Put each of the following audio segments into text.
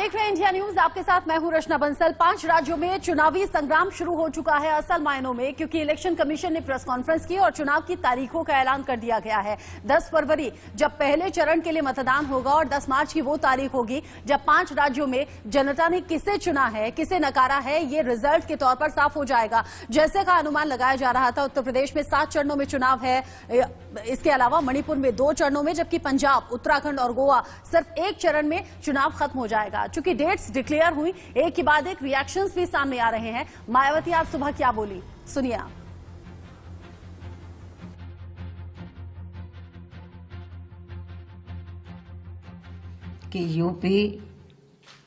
देख रहे हैं इंडिया न्यूज, आपके साथ मैं हूं रचना बंसल। 5 राज्यों में चुनावी संग्राम शुरू हो चुका है असल मायनों में, क्योंकि इलेक्शन कमीशन ने प्रेस कॉन्फ्रेंस की और चुनाव की तारीखों का ऐलान कर दिया गया है। 10 फरवरी जब पहले चरण के लिए मतदान होगा और 10 मार्च की वो तारीख होगी जब 5 राज्यों में जनता ने किसे चुना है, किसे नकारा है, ये रिजल्ट के तौर पर साफ हो जाएगा। जैसे का अनुमान लगाया जा रहा था, उत्तर प्रदेश में 7 चरणों में चुनाव है, इसके अलावा मणिपुर में 2 चरणों में, जबकि पंजाब, उत्तराखंड और गोवा सिर्फ 1 चरण में चुनाव खत्म हो जाएगा। चूंकि डेट्स डिक्लेयर हुई, एक के बाद एक रिएक्शंस भी सामने आ रहे हैं। मायावती आज सुबह क्या बोली, सुनिए आप। कि यूपी,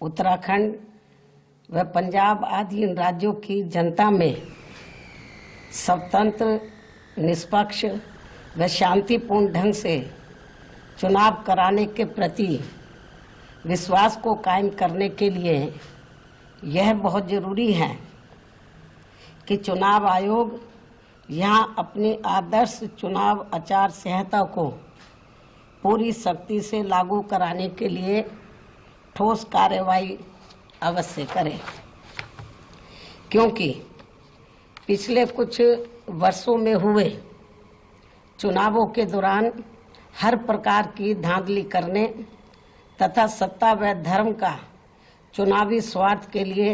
उत्तराखंड व पंजाब आदि इन राज्यों की जनता में स्वतंत्र, निष्पक्ष व शांतिपूर्ण ढंग से चुनाव कराने के प्रति विश्वास को कायम करने के लिए यह बहुत जरूरी है कि चुनाव आयोग यहां अपनी आदर्श चुनाव आचार संहिता को पूरी सख्ती से लागू कराने के लिए ठोस कार्रवाई अवश्य करे, क्योंकि पिछले कुछ वर्षों में हुए चुनावों के दौरान हर प्रकार की धांधली करने तथा सत्ता व धर्म का चुनावी स्वार्थ के लिए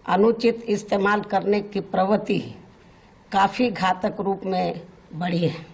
अनुचित इस्तेमाल करने की प्रवृत्ति काफी घातक रूप में बढ़ी है।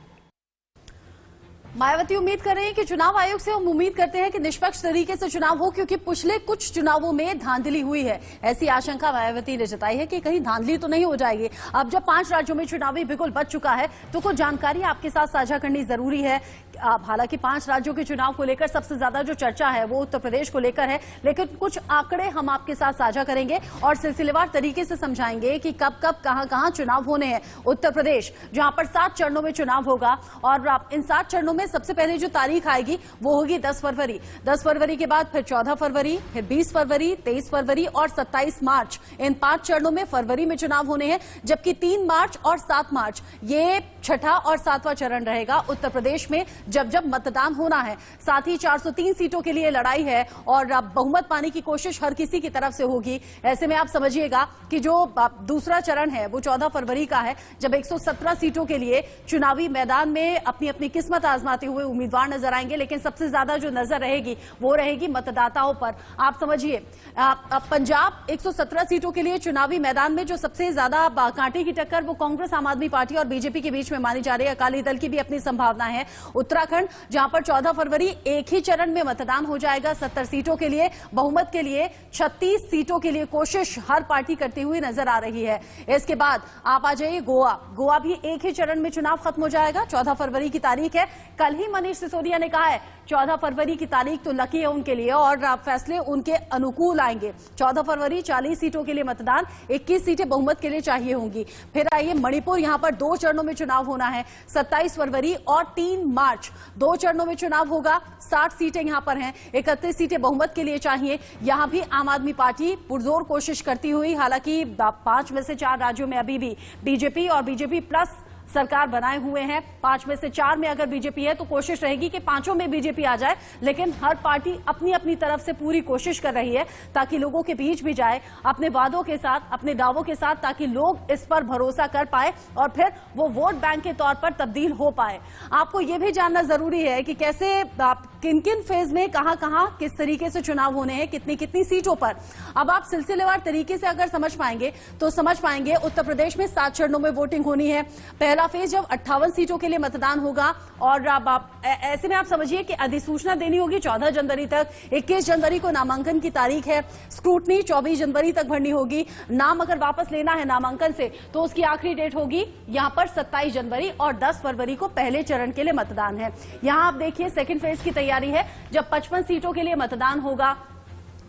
मायावती उम्मीद कर रहे हैं कि चुनाव आयोग से हम उम्मीद करते हैं कि निष्पक्ष तरीके से चुनाव हो, क्योंकि पिछले कुछ चुनावों में धांधली हुई है। ऐसी आशंका मायावती ने जताई है कि कहीं धांधली तो नहीं हो जाएगी। अब जब 5 राज्यों में चुनावी बिगुल बच चुका है तो कुछ जानकारी आपके साथ साझा करनी जरूरी है। हालांकि 5 राज्यों के चुनाव को लेकर सबसे ज्यादा जो चर्चा है वो उत्तर प्रदेश को लेकर है, लेकिन कुछ आंकड़े हम आपके साथ साझा करेंगे और सिलसिलेवार तरीके से समझाएंगे कि कब कब कहां चुनाव होने हैं। उत्तर प्रदेश जहां पर 7 चरणों में चुनाव होगा और इन 7 चरणों में सबसे पहले जो तारीख आएगी वो होगी 10 फरवरी। 10 फरवरी के बाद फिर 14 फरवरी, फिर 20 फरवरी, 23 फरवरी और 27 मार्च। इन 5 चरणों में फरवरी में चुनाव होने हैं, जबकि 3 मार्च और 7 मार्च ये छठा और 7वां चरण रहेगा उत्तर प्रदेश में जब जब मतदान होना है। साथ ही 403 सीटों के लिए लड़ाई है और बहुमत पाने की कोशिश हर किसी की तरफ से होगी। ऐसे में आप समझिएगा कि जो दूसरा चरण है वो 14 फरवरी का है, जब 117 सीटों के लिए चुनावी मैदान में अपनी अपनी किस्मत आजमाते हुए उम्मीदवार नजर आएंगे। लेकिन सबसे ज्यादा जो नजर रहेगी वो रहेगी मतदाताओं पर। आप समझिए, पंजाब 117 सीटों के लिए चुनावी मैदान में जो सबसे ज्यादा कांटे की टक्कर वो कांग्रेस, आम आदमी पार्टी और बीजेपी के बीच में मानी जा रही है। अकाली दल की भी अपनी संभावना है। उत्तराखंड जहां पर 14 फरवरी एक ही चरण में मतदान हो जाएगा 70 सीटों के लिए, बहुमत के लिए 36 सीटों के लिए कोशिश हर पार्टी करती हुई नजर आ रही है। इसके बाद आप आ जाइए गोवा। गोवा भी एक ही चरण में चुनाव खत्म हो जाएगा। 14 फरवरी की तारीख है। कल ही मनीष सिसोदिया ने कहा है 14 फरवरी की तारीख तो लकी है उनके लिए और फैसले उनके अनुकूल आएंगे। 14 फरवरी 40 सीटों के लिए मतदान, 21 सीटें बहुमत के लिए चाहिए होंगी। फिर आइए मणिपुर, यहां पर 2 चरणों में चुनाव होना है। 27 फरवरी और 3 मार्च 2 चरणों में चुनाव होगा। 60 सीटें यहां पर हैं, 31 सीटें बहुमत के लिए चाहिए। यहां भी आम आदमी पार्टी पुरजोर कोशिश करती हुई, हालांकि 5 में से 4 राज्यों में अभी भी बीजेपी और बीजेपी प्लस सरकार बनाए हुए हैं। 5 में से 4 में अगर बीजेपी है तो कोशिश रहेगी कि 5 में बीजेपी आ जाए, लेकिन हर पार्टी अपनी अपनी तरफ से पूरी कोशिश कर रही है ताकि लोगों के बीच भी जाए अपने वादों के साथ, अपने दावों के साथ, ताकि लोग इस पर भरोसा कर पाए और फिर वो वोट बैंक के तौर पर तब्दील हो पाए। आपको यह भी जानना जरूरी है कि कैसे किन किन फेज में कहां किस तरीके से चुनाव होने हैं, कितनी कितनी सीटों पर। अब आप सिलसिलेवार तरीके से अगर समझ पाएंगे तो समझ पाएंगे उत्तर प्रदेश में 7 चरणों में वोटिंग होनी है। पहला फेज जब 58 सीटों के लिए मतदान होगा और ऐसे में आप समझिए कि अधिसूचना देनी होगी 14 जनवरी तक। 21 जनवरी को नामांकन की तारीख है। स्क्रूटनी 24 जनवरी तक भरनी होगी। नाम अगर वापस लेना है नामांकन से तो उसकी आखिरी डेट होगी यहां पर 27 जनवरी और 10 फरवरी को पहले चरण के लिए मतदान है। यहां आप देखिए सेकेंड फेज की तैयारी है, जब 55 सीटों के लिए मतदान होगा।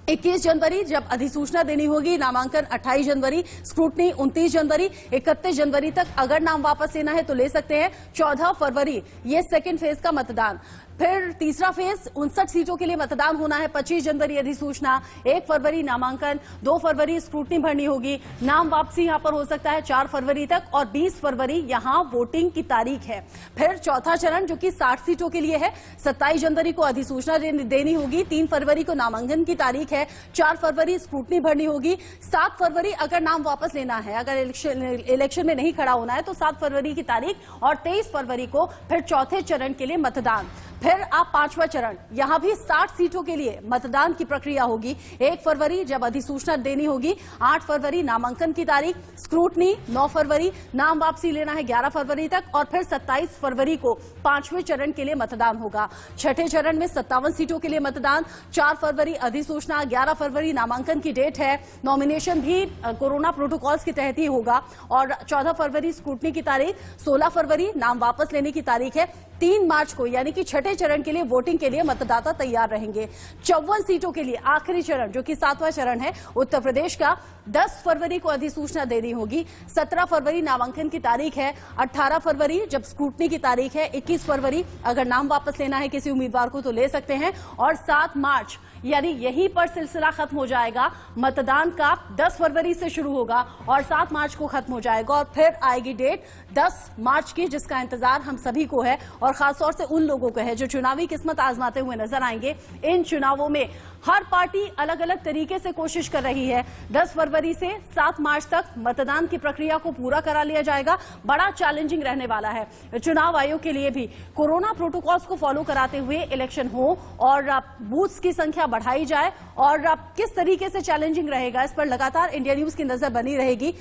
21 जनवरी जब अधिसूचना देनी होगी, नामांकन 28 जनवरी, स्क्रूटनी 29 जनवरी, 31 जनवरी तक अगर नाम वापस लेना है तो ले सकते हैं। 14 फरवरी ये सेकेंड फेज का मतदान। फिर तीसरा फेज 59 सीटों के लिए मतदान होना है। 25 जनवरी अधिसूचना, 1 फरवरी नामांकन, 2 फरवरी स्क्रूटनी भरनी होगी, नाम वापसी यहां पर हो सकता है 4 फरवरी तक और 20 फरवरी यहां वोटिंग की तारीख है। फिर चौथा चरण जो कि 60 सीटों के लिए है, 27 जनवरी को अधिसूचना देनी होगी, 3 फरवरी को नामांकन की तारीख है, 4 फरवरी स्क्रूटनी भरनी होगी, 7 फरवरी अगर नाम वापस लेना है, अगर इलेक्शन में नहीं खड़ा होना है तो 7 फरवरी की तारीख और 23 फरवरी को फिर चौथे चरण के लिए मतदान। फिर आप पांचवा चरण, यहां भी 60 सीटों के लिए मतदान की प्रक्रिया होगी। 1 फरवरी जब अधिसूचना देनी होगी, 8 फरवरी नामांकन की तारीख, स्क्रूटनी 9 फरवरी, नाम वापसी लेना है 11 फरवरी तक और फिर 27 फरवरी को पांचवें चरण के लिए मतदान होगा। छठे चरण में 57 सीटों के लिए मतदान, 4 फरवरी अधिसूचना, 11 फरवरी नामांकन की डेट है। नॉमिनेशन भी कोरोना प्रोटोकॉल्स के तहत ही होगा और 14 फरवरी स्क्रूटनी की तारीख, 16 फरवरी नाम वापस लेने की तारीख है। 3 मार्च को यानी कि छठे चरण के लिए वोटिंग के लिए मतदाता तैयार रहेंगे। 54 सीटों के लिए आखिरी चरण जो कि 7वां चरण है उत्तर प्रदेश का, 10 फरवरी को अधिसूचना देनी होगी, 17 फरवरी नामांकन की तारीख है, 18 फरवरी जब स्क्रूटनी की तारीख है, 21 फरवरी अगर नाम वापस लेना है किसी उम्मीदवार को तो ले सकते हैं और 7 मार्च यानी यहीं पर सिलसिला खत्म हो जाएगा। मतदान का 10 फरवरी से शुरू होगा और 7 मार्च को खत्म हो जाएगा और फिर आएगी डेट 10 मार्च की, जिसका इंतजार हम सभी को है और खासतौर से उन लोगों को है जो चुनावी किस्मत आजमाते हुए नजर आएंगे। इन चुनावों में हर पार्टी अलग अलग तरीके से कोशिश कर रही है। 10 फरवरी से 7 मार्च तक मतदान की प्रक्रिया को पूरा करा लिया जाएगा। बड़ा चैलेंजिंग रहने वाला है चुनाव आयोग के लिए भी। कोरोना प्रोटोकॉल्स को फॉलो कराते हुए इलेक्शन हो और बूथ्स की संख्या बढ़ाई जाए और किस तरीके से चैलेंजिंग रहेगा, इस पर लगातार इंडिया न्यूज की नजर बनी रहेगी।